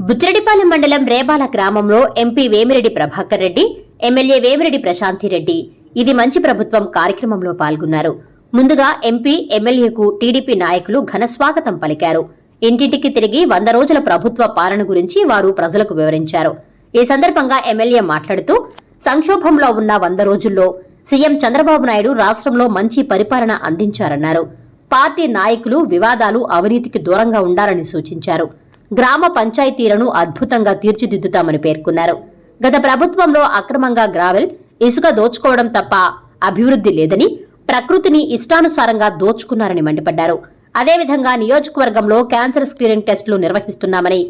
బుచ్చిరెడ్డిపాలెం మండలం రేబాల గ్రామంలో MP Vemireddy Prabhakar Reddy, MLA Vemireddy Prashanti Reddy ఇది మంచి ప్రభుత్వం కార్యక్రమంలో పాల్గొన్నారు. ముందుగా ఎంపీ, ఎమ్మెల్యేకు టీడీపీ నాయకులు ఘన స్వాగతం పలికారు. ఇంటింటికి తిరిగి 100 రోజుల ప్రభుత్వ పాలన గురించి వారు ప్రజలకు వివరించారు. ఈ సందర్భంగా ఎమ్మెల్యే మాట్లాడుతూ సంక్షోభంలో ఉన్న 100 రోజుల్లో సీఎం చంద్రబాబు నాయుడు రాష్ట్రంలో మంచి పరిపాలన అందించారన్నారు. పార్టీ నాయకులు వివాదాలు, అవినీతికి దూరంగా ఉండాలని సూచించారు. గ్రామ పంచాయతీలను అద్భుతంగా తీర్చిదిద్దుతామని పేర్కొన్నారు. గత ప్రభుత్వంలో అక్రమంగా గ్రావెల్, ఇసుక దోచుకోవడం తప్ప అభివృద్ధి లేదని, ప్రకృతిని ఇష్టానుసారంగా దోచుకున్నారని మండిపడ్డారు. అదేవిధంగా నియోజకవర్గంలో క్యాన్సర్ స్క్రీనింగ్ టెస్టులు నిర్వహిస్తున్నామని,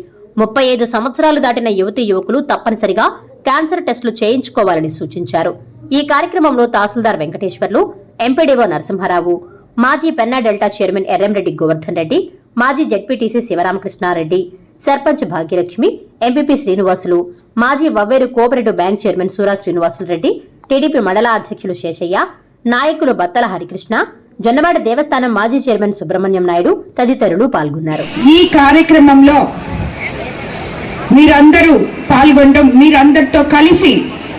35 సంవత్సరాలు దాటిన యువతీ యువకులు తప్పనిసరిగా క్యాన్సర్ టెస్టులు చేయించుకోవాలని సూచించారు. ఈ కార్యక్రమంలో తహసీల్దార్ వెంకటేశ్వర్లు, ఎంపీడీఓ నరసింహారావు, మాజీ పెన్నా డెల్టా చైర్మన్ ఎర్రంరెడ్డి గోవర్ధన్ రెడ్డి, మాజీ జెడ్పీటీసీ శివరామకృష్ణారెడ్డి, సర్పంచ్ భాగ్యలక్ష్మి, ఎంపీపీ శ్రీనివాసులు, మాజీ Vavveru cooperative bank chairman Sura Srinivasulu Reddy, TDP మండల అధ్యక్షులు శేషయ్య, నాయకులు బత్తల హరికృష్ణ, జొన్నవాడ దేవస్థానం మాజీ చైర్మన్ సుబ్రహ్మణ్యం నాయుడు తదితరులు పాల్గొన్నారు. ఈ కార్యక్రమంలో మీరందరూ పాల్గొనడం, మీరందరితో కలిసి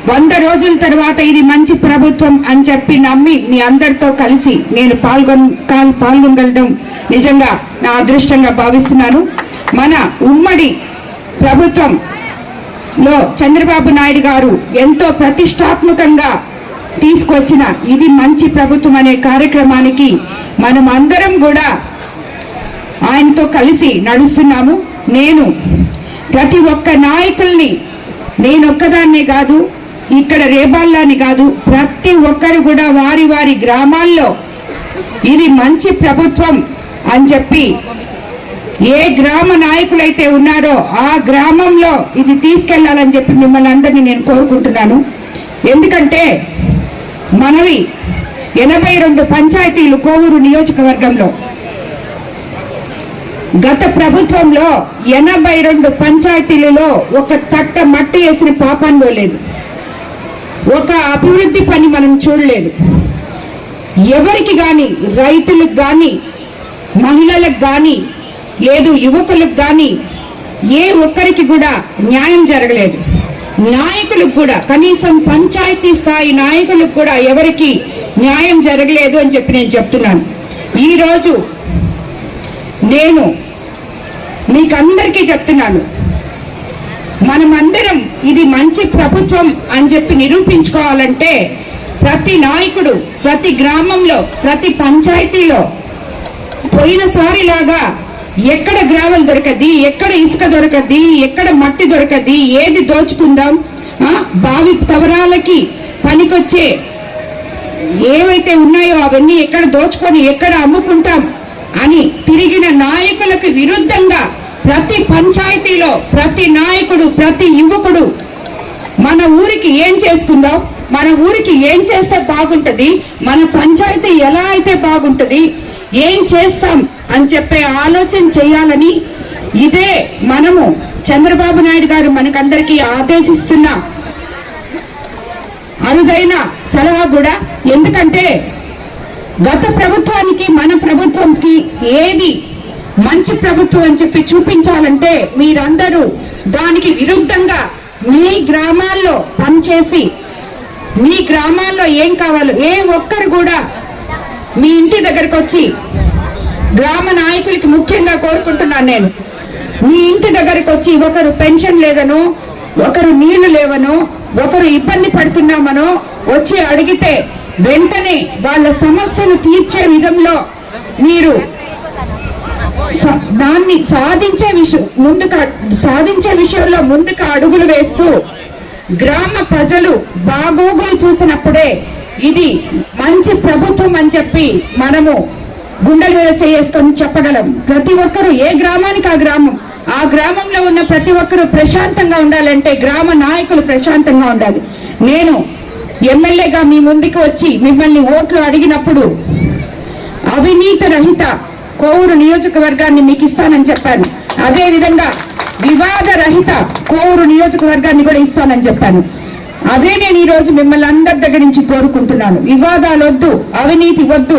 100 రోజుల తర్వాత ఇది మంచి ప్రభుత్వం అని చెప్పి నమ్మి మీ అందరితో కలిసి నేను పాల్గొనగలడం నిజంగా నా అదృష్టంగా భావిస్తున్నాను. మన ఉమ్మడి ప్రభుత్వంలో చంద్రబాబు నాయుడు గారు ఎంతో ప్రతిష్టాత్మకంగా తీసుకొచ్చిన ఇది మంచి ప్రభుత్వం అనే కార్యక్రమానికి మనం అందరం కూడా ఆయనతో కలిసి నడుస్తున్నాము. నేను ప్రతి ఒక్క నాయకుల్ని, నేనొక్కదాన్నే కాదు, ఇక్కడ రేబాల్లాని కాదు, ప్రతి ఒక్కరు కూడా వారి వారి గ్రామాల్లో ఇది మంచి ప్రభుత్వం అని చెప్పి ఏ గ్రామ నాయకులైతే ఉన్నారో ఆ గ్రామంలో ఇది తీసుకెళ్లాలని చెప్పి మిమ్మల్ని అందరినీ నేను కోరుకుంటున్నాను. ఎందుకంటే మనవి 82 పంచాయతీలు కోవూరు నియోజకవర్గంలో, గత ప్రభుత్వంలో 82 పంచాయతీలలో ఒక తట్ట మట్టి వేసిన పాపాన్లో లేదు, ఒక అభివృద్ధి పని మనం చూడలేదు. ఎవరికి కానీ, రైతులకు కానీ, మహిళలకు కానీ, లేదు యువకులకు కానీ ఏ ఒక్కరికి కూడా న్యాయం జరగలేదు. నాయకులకు కూడా, కనీసం పంచాయతీ స్థాయి నాయకులకు కూడా ఎవరికి న్యాయం జరగలేదు అని చెప్పి నేను చెప్తున్నాను. ఈరోజు నేను మీకందరికీ చెప్తున్నాను, మనమందరం ఇది మంచి ప్రభుత్వం అని చెప్పి నిరూపించుకోవాలంటే ప్రతి నాయకుడు, ప్రతి గ్రామంలో, ప్రతి పంచాయతీలో పోయినసారిలాగా ఎక్కడ గ్రావెల్ దొరకది, ఎక్కడ ఇసుక దొరకది, ఎక్కడ మట్టి దొరకది, ఏది దోచుకుందాం, భావి తవరాలకి పనికొచ్చే ఏవైతే ఉన్నాయో అవన్నీ ఎక్కడ దోచుకొని ఎక్కడ అమ్ముకుంటాం అని తిరిగిన నాయకులకు విరుద్ధంగా ప్రతి పంచాయతీలో ప్రతి నాయకుడు, ప్రతి యువకుడు మన ఊరికి ఏం చేసుకుందాం, మన ఊరికి ఏం చేస్తే బాగుంటుంది, మన పంచాయతీ ఎలా అయితే బాగుంటుంది, ఏం చేస్తాం అని చెప్పే ఆలోచన చేయాలని, ఇదే మనము చంద్రబాబు నాయుడు గారు మనకందరికీ ఆదేశిస్తున్న అరుదైన సలహా కూడా. ఎందుకంటే గత ప్రభుత్వానికి మన ప్రభుత్వంకి ఏది మంచి ప్రభుత్వం అని చెప్పి చూపించాలంటే మీరందరూ దానికి విరుద్ధంగా మీ గ్రామాల్లో పనిచేసి, మీ గ్రామాల్లో ఏం కావాలో ఏ ఒక్కరు కూడా మీ ఇంటి దగ్గరకు వచ్చి, గ్రామ నాయకులకి ముఖ్యంగా కోరుకుంటున్నాను నేను, మీ ఇంటి దగ్గరకు వచ్చి ఒకరు పెన్షన్ లేదనో, ఒకరు నీళ్లు లేవనో, ఒకరు ఇబ్బంది పడుతున్నామనో వచ్చి అడిగితే వెంటనే వాళ్ళ సమస్యను తీర్చే విధంలో మీరు దాన్ని సాధించే విషయంలో ముందుకు అడుగులు వేస్తూ గ్రామ ప్రజలు బాగోగులు చూసినప్పుడే ఇది మంచి ప్రభుత్వం అని చెప్పి మనము గుండెల మీద చేసుకొని చెప్పగలం. ప్రతి ఒక్కరూ ఏ గ్రామానికి ఆ గ్రామంలో ఉన్న ప్రతి ఒక్కరూ ప్రశాంతంగా ఉండాలంటే గ్రామ నాయకులు ప్రశాంతంగా ఉండాలి. నేను ఎమ్మెల్యేగా మీ ముందుకు వచ్చి మిమ్మల్ని ఓట్లు అడిగినప్పుడు అవినీతి రహిత కోవూరు నియోజకవర్గాన్ని మీకు ఇస్తానని చెప్పాను. అదేవిధంగా వివాద రహిత కోవూరు నియోజకవర్గాన్ని కూడా ఇస్తానని చెప్పాను. అదే నేను ఈరోజు మిమ్మల్ని అందరి దగ్గర నుంచి కోరుకుంటున్నాను. వివాదాలు వద్దు, అవినీతి వద్దు,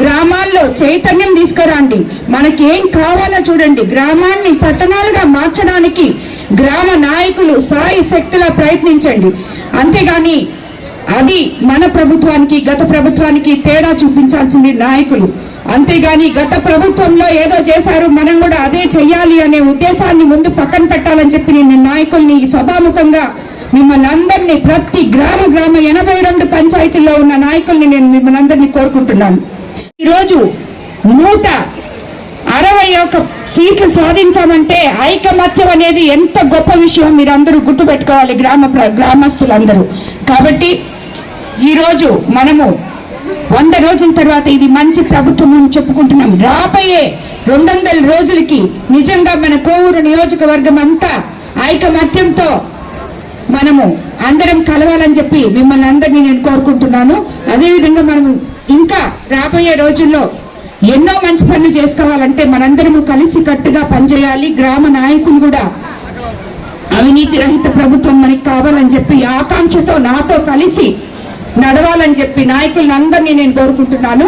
గ్రామాల్లో చైతన్యం తీసుకురండి. మనకి ఏం కావాలో చూడండి. గ్రామాల్ని పట్టణాలుగా మార్చడానికి గ్రామ నాయకులు సాయి శక్తిలా ప్రయత్నించండి. అంతేగాని అది మన ప్రభుత్వానికి గత ప్రభుత్వానికి తేడా చూపించాల్సింది నాయకులు. అంతేగాని గత ప్రభుత్వంలో ఏదో చేశారు మనం కూడా అదే చెయ్యాలి అనే ఉద్దేశాన్ని ముందు పక్కన పెట్టాలని చెప్పి నేను నాయకుల్ని సభాముఖంగా మిమ్మల్ని అందరినీ ప్రతి గ్రామ 82 పంచాయతీల్లో ఉన్న నాయకుల్ని నేను మిమ్మల్ని అందరినీ కోరుకుంటున్నాను. ఈరోజు 161 సీట్లు సాధించామంటే ఐకమత్యం అనేది ఎంత గొప్ప విషయం మీరందరూ గుర్తుపెట్టుకోవాలి, గ్రామస్తులందరూ. కాబట్టి ఈరోజు మనము 100 రోజుల తర్వాత ఇది మంచి ప్రభుత్వం అని చెప్పుకుంటున్నాం. రాబోయే 200 రోజులకి నిజంగా మన కోవూరు నియోజకవర్గం అంతా ఐకమత్యంతో మనము అందరం కలవాలని చెప్పి మిమ్మల్ని అందరినీ నేను కోరుకుంటున్నాను. అదేవిధంగా మనము ఇంకా రాబోయే రోజుల్లో ఎన్నో మంచి పనులు చేసుకోవాలంటే మనందరము కలిసి కట్టుగా పనిచేయాలి. గ్రామ నాయకులు కూడా అవినీతి రహిత ప్రభుత్వం మనకి కావాలని చెప్పి ఆకాంక్షతో నాతో కలిసి నడవాలని చెప్పి నాయకులందరినీ నేను కోరుకుంటున్నాను.